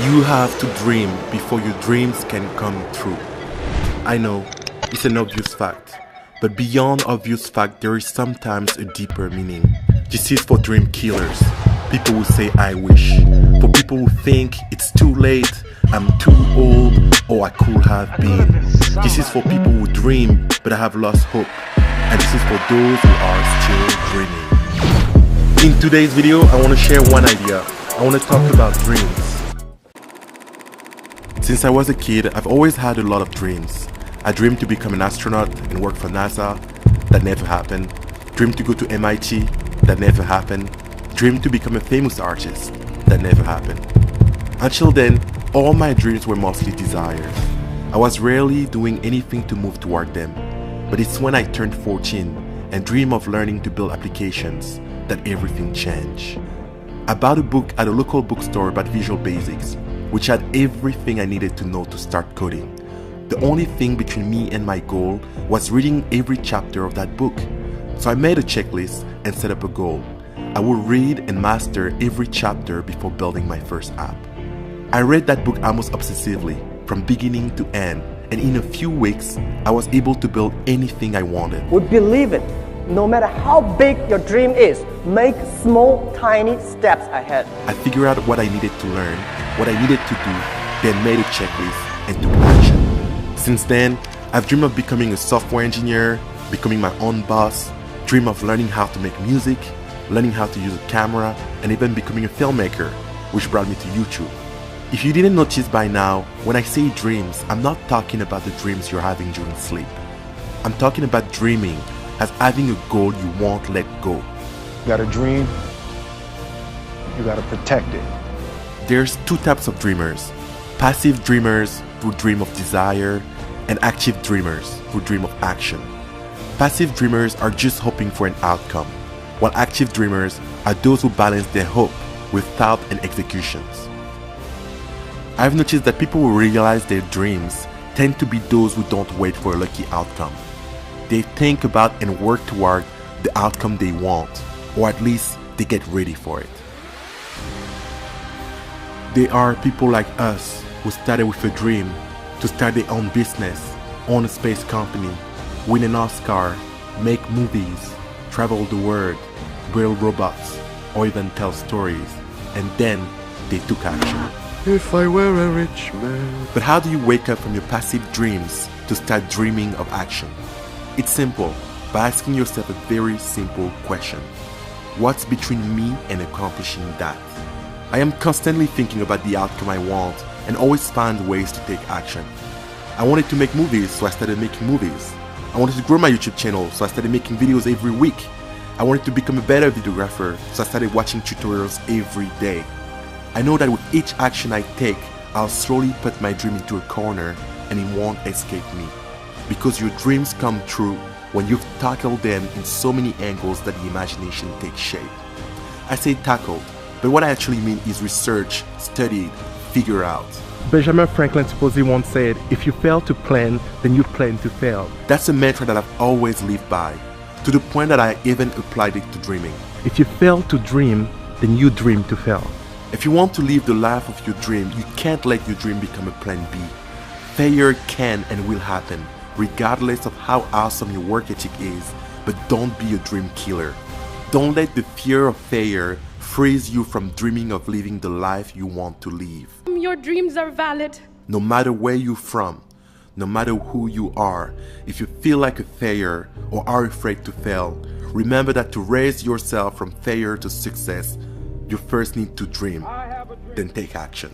You have to dream before your dreams can come true. I know, it's an obvious fact, but beyond obvious fact, there is sometimes a deeper meaning. This is for dream killers, people who say I wish, for people who think it's too late, I'm too old, or I could have been. This is for people who dream but have lost hope, and this is for those who are still dreaming. In today's video, I want to share one idea. I want to talk about dreams. Since I was a kid, I've always had a lot of dreams. I dreamed to become an astronaut and work for NASA. That never happened. Dreamed to go to MIT. That never happened. Dreamed to become a famous artist. That never happened. Until then, all my dreams were mostly desires. I was rarely doing anything to move toward them. But it's when I turned 14 and dreamed of learning to build applications that everything changed. I bought a book at a local bookstore about Visual Basics, which had everything I needed to know to start coding. The only thing between me and my goal was reading every chapter of that book. So I made a checklist and set up a goal. I would read and master every chapter before building my first app. I read that book almost obsessively, from beginning to end, and in a few weeks, I was able to build anything I wanted. We believe it. No matter how big your dream is, make small, tiny steps ahead. I figured out what I needed to learn, what I needed to do, then made a checklist and took action. Since then, I've dreamed of becoming a software engineer, becoming my own boss, dreamed of learning how to make music, learning how to use a camera, and even becoming a filmmaker, which brought me to YouTube. If you didn't notice by now, when I say dreams, I'm not talking about the dreams you're having during sleep. I'm talking about dreaming as having a goal you won't let go. You got a dream, you got to protect it. There's two types of dreamers: passive dreamers who dream of desire, and active dreamers who dream of action. Passive dreamers are just hoping for an outcome, while active dreamers are those who balance their hope with thought and executions. I've noticed that people who realize their dreams tend to be those who don't wait for a lucky outcome. They think about and work toward the outcome they want, or at least they get ready for it. They are people like us who started with a dream to start their own business, own a space company, win an Oscar, make movies, travel the world, build robots, or even tell stories, and then they took action. If I were a rich man. But how do you wake up from your passive dreams to start dreaming of action? It's simple, by asking yourself a very simple question. What's between me and accomplishing that? I am constantly thinking about the outcome I want and always find ways to take action. I wanted to make movies, so I started making movies. I wanted to grow my YouTube channel, so I started making videos every week. I wanted to become a better videographer, so I started watching tutorials every day. I know that with each action I take, I'll slowly put my dream into a corner and it won't escape me. Because your dreams come true when you've tackled them in so many angles that the imagination takes shape. I say tackled, but what I actually mean is research, studied, figure out. Benjamin Franklin supposedly once said, if you fail to plan, then you plan to fail. That's a mantra that I've always lived by, to the point that I even applied it to dreaming. If you fail to dream, then you dream to fail. If you want to live the life of your dream, you can't let your dream become a plan B. Failure can and will happen, regardless of how awesome your work ethic is, but don't be a dream killer. Don't let the fear of failure freeze you from dreaming of living the life you want to live. Your dreams are valid. No matter where you're from, no matter who you are, if you feel like a failure or are afraid to fail, remember that to raise yourself from failure to success, you first need to dream, then take action.